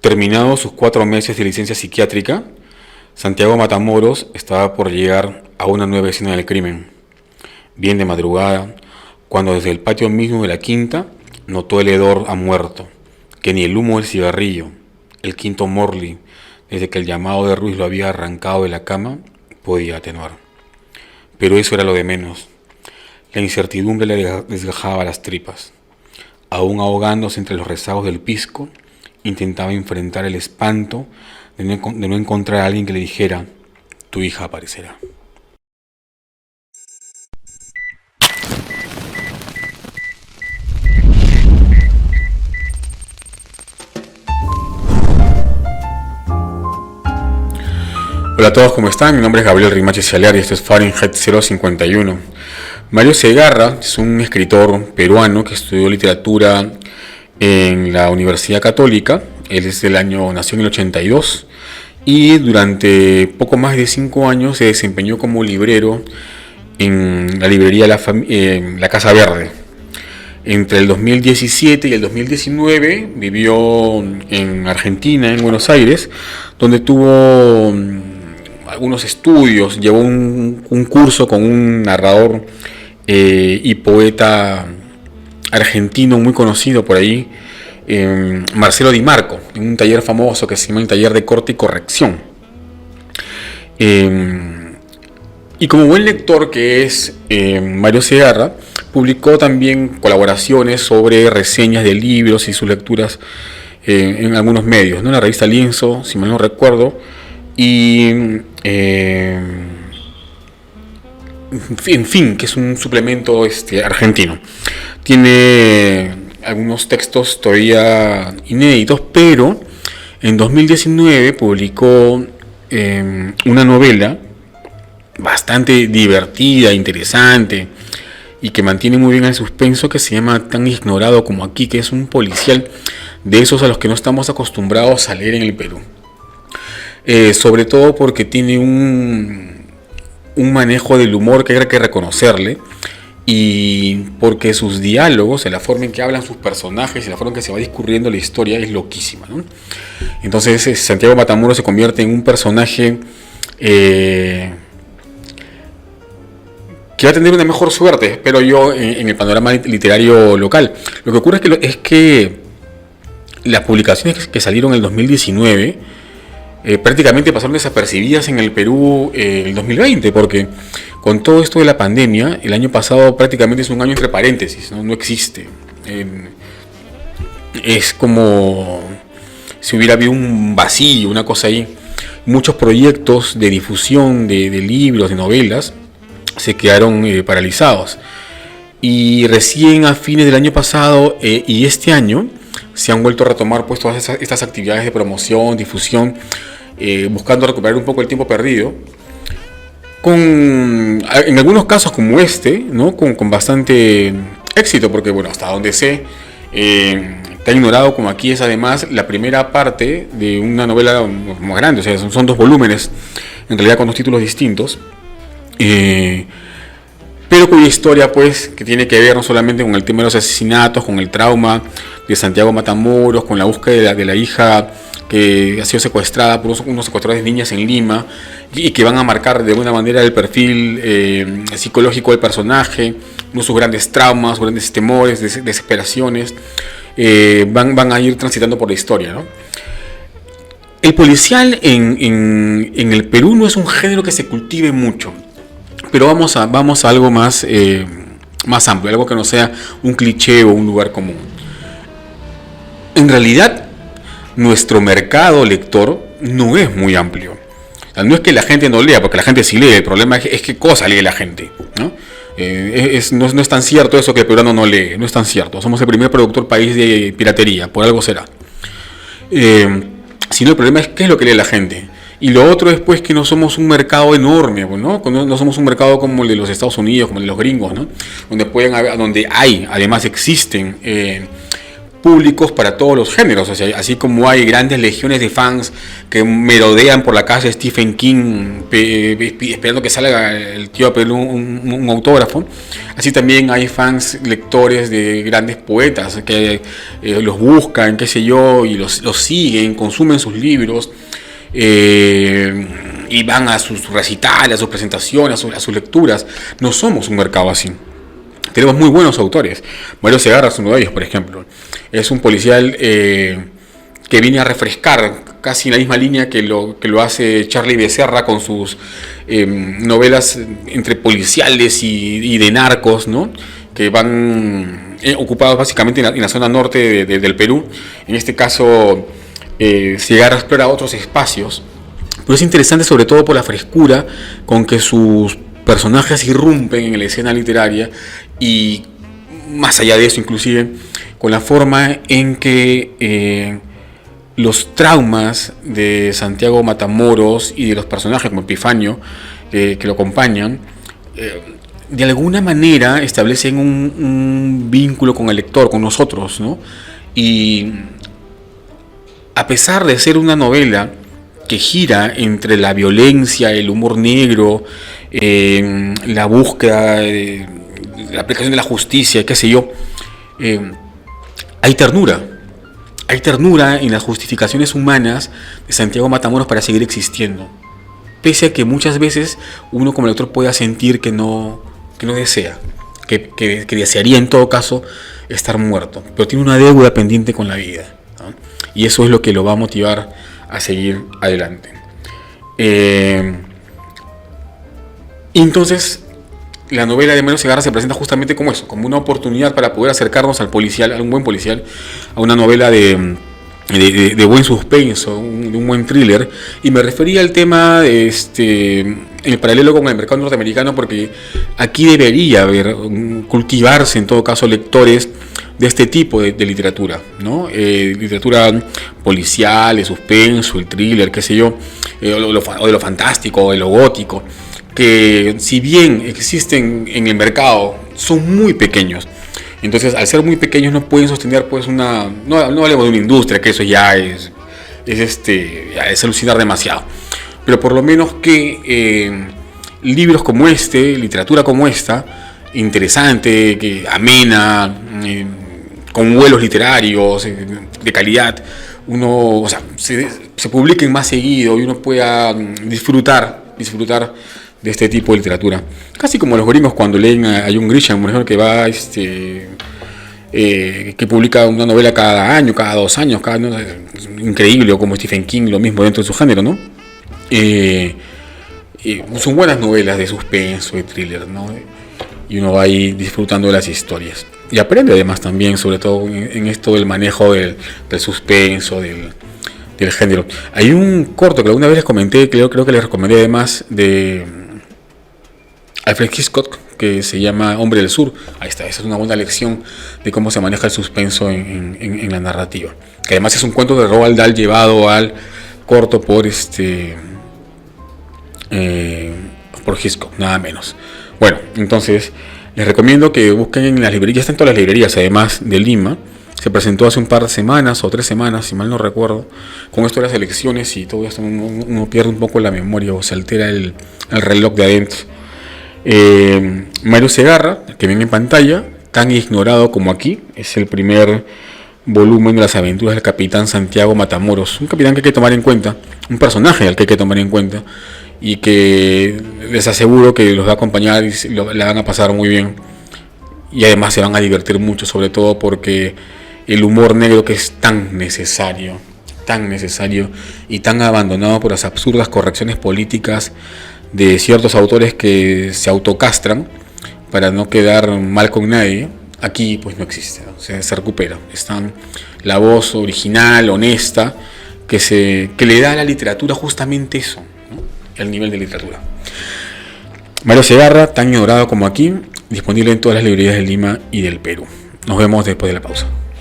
Terminados sus 4 meses de licencia psiquiátrica, Santiago Matamoros estaba por llegar a una nueva escena del crimen. Bien de madrugada, cuando desde el patio mismo de la quinta notó el hedor a muerto, que ni el humo del cigarrillo, el quinto Morley, desde que el llamado de Ruiz lo había arrancado de la cama, podía atenuar. Pero eso era lo de menos. La incertidumbre le desgajaba las tripas. Aún ahogándose entre los rezagos del pisco, intentaba enfrentar el espanto de no encontrar a alguien que le dijera: tu hija aparecerá. Hola a todos, ¿cómo están? Mi nombre es Gabriel Rimache Cialar y esto es Fahrenheit 051. Mario Segarra es un escritor peruano que estudió literatura en la Universidad Católica. Él nació en el 82 y durante poco más de 5 años se desempeñó como librero en la librería La Casa Verde. Entre el 2017 y el 2019 vivió en Argentina, en Buenos Aires, donde tuvo algunos estudios, llevó un curso con un narrador y poeta argentino muy conocido por ahí, Marcelo Di Marco, en un taller famoso que se llama el Taller de Corte y Corrección. Y como buen lector que es Mario Segarra, publicó también colaboraciones sobre reseñas de libros y sus lecturas en algunos medios, ¿no? En la revista Lienzo, si mal no recuerdo, y en fin, que es un suplemento argentino. Tiene algunos textos todavía inéditos, pero en 2019 publicó una novela bastante divertida, interesante y que mantiene muy bien el suspenso, que se llama Tan ignorado como aquí, que es un policial de esos a los que no estamos acostumbrados a leer en el Perú. Sobre todo porque tiene un manejo del humor que hay que reconocerle, y porque sus diálogos, la forma en que hablan sus personajes y la forma en que se va discurriendo la historia es loquísima, ¿no? Entonces Santiago Matamoros se convierte en un personaje que va a tener una mejor suerte, espero yo, en el panorama literario local. Lo que ocurre es que las publicaciones que salieron en el 2019 prácticamente pasaron desapercibidas en el Perú en el 2020, porque con todo esto de la pandemia, el año pasado prácticamente es un año entre paréntesis, no existe. Es como si hubiera habido un vacío, una cosa ahí. Muchos proyectos de difusión de libros, de novelas, se quedaron paralizados. Y recién a fines del año pasado y este año se han vuelto a retomar pues todas estas actividades de promoción, difusión, buscando recuperar un poco el tiempo perdido, en algunos casos como ¿no? con bastante éxito, porque bueno, hasta donde sé, Tan ignorado como aquí es además la primera parte de una novela más grande, o sea, son 2 volúmenes, en realidad con 2 títulos distintos, pero cuya historia pues que tiene que ver no solamente con el tema de los asesinatos, con el trauma de Santiago Matamoros, con la búsqueda de la hija que ha sido secuestrada por unos secuestradores de niñas en Lima, y que van a marcar de alguna manera el perfil psicológico del personaje, sus grandes traumas, grandes temores, desesperaciones, van a ir transitando por la historia, ¿no? El policial en el Perú no es un género que se cultive mucho, pero vamos a algo más amplio, algo que no sea un cliché o un lugar común. En realidad, nuestro mercado lector no es muy amplio. O sea, no es que la gente no lea, porque la gente sí lee. El problema es qué cosa lee la gente, ¿no? No es tan cierto eso que el peruano no lee. No es tan cierto. Somos el primer productor país de piratería, por algo será. Sino el problema es qué es lo que lee la gente. Y lo otro es pues que no somos un mercado enorme, ¿no? No somos un mercado como el de los Estados Unidos, como el de los gringos, ¿no? Donde además existen públicos para todos los géneros. O sea, así como hay grandes legiones de fans que merodean por la calle Stephen King esperando que salga el tío a pedirle un autógrafo, así también hay fans lectores de grandes poetas que los buscan, qué sé yo, y los siguen, consumen sus libros, y van a sus recitales, a sus presentaciones, a sus lecturas. No somos un mercado así. Tenemos muy buenos autores. Mario Segarra es uno de ellos, por ejemplo. Es un policial que viene a refrescar casi en la misma línea que lo hace Charlie Becerra con sus novelas entre policiales y de narcos, ¿no? Que van ocupados básicamente en la zona norte del Perú. En este caso, Segarra explora otros espacios. Pero es interesante sobre todo por la frescura con que sus personajes irrumpen en la escena literaria, y más allá de eso inclusive con la forma en que los traumas de Santiago Matamoros y de los personajes como Epifanio que lo acompañan de alguna manera establecen un vínculo con el lector, con nosotros, ¿no? Y a pesar de ser una novela que gira entre la violencia, el humor negro, la búsqueda, la aplicación de la justicia, qué sé yo, hay ternura en las justificaciones humanas de Santiago Matamoros para seguir existiendo, pese a que muchas veces uno como lector pueda sentir que no desea, que desearía en todo caso estar muerto, pero tiene una deuda pendiente con la vida, ¿no? Y eso es lo que lo va a motivar a seguir adelante. Entonces, la novela de Mario Segarra se presenta justamente como eso, como una oportunidad para poder acercarnos al policial, a un buen policial, a una novela de buen suspenso, de un buen thriller. Y me refería al tema en el paralelo con el mercado norteamericano, porque aquí debería cultivarse en todo caso lectores de este tipo de literatura, ¿no? Literatura policial, de suspenso, el thriller, qué sé yo, o de lo fantástico, o de lo gótico, que si bien existen en el mercado, son muy pequeños. Entonces, al ser muy pequeños no pueden sostener pues no hablemos de una industria, que eso ya es alucinar demasiado. Pero por lo menos que libros como literatura como esta, interesante, que amena, con vuelos literarios de calidad, se publiquen más seguido y uno pueda disfrutar de este tipo de literatura. Casi como los gringos cuando leen a John Grisham, por ejemplo, que va que publica una novela cada año, cada 2 años, increíble, o como Stephen King, lo mismo dentro de su género, ¿no? Son buenas novelas de suspenso, de thriller, ¿no? Y uno va ahí disfrutando de las historias. Y aprende además también, sobre todo en esto del manejo del suspenso, del género. Hay un corto que alguna vez les comenté, creo que les recomendé además, de Alfred Hitchcock, que se llama Hombre del Sur. Ahí está, esa es una buena lección de cómo se maneja el suspenso en la narrativa. Que además es un cuento de Roald Dahl llevado al corto por Hitchcock, nada menos. Bueno, entonces les recomiendo que busquen en las librerías, está en todas las librerías además de Lima. Se presentó hace un par de semanas o 3 semanas, si mal no recuerdo. Con esto de las elecciones y todo esto, uno pierde un poco la memoria o se altera el reloj de adentro. Mario Segarra, que ven en pantalla, Tan ignorado como aquí, es el primer volumen de las aventuras del capitán Santiago Matamoros. Un capitán que hay que tomar en cuenta, un personaje al que hay que tomar en cuenta, y que les aseguro que los va a acompañar y la van a pasar muy bien. Y además se van a divertir mucho, sobre todo porque el humor negro, que es tan necesario y tan abandonado por las absurdas correcciones políticas de ciertos autores que se autocastran para no quedar mal con nadie, aquí pues no existe, ¿no? Se recupera. Están la voz original, honesta, que le da a la literatura justamente eso, ¿no? El nivel de literatura. Mario Segarra, Tan ignorado como aquí, disponible en todas las librerías de Lima y del Perú. Nos vemos después de la pausa.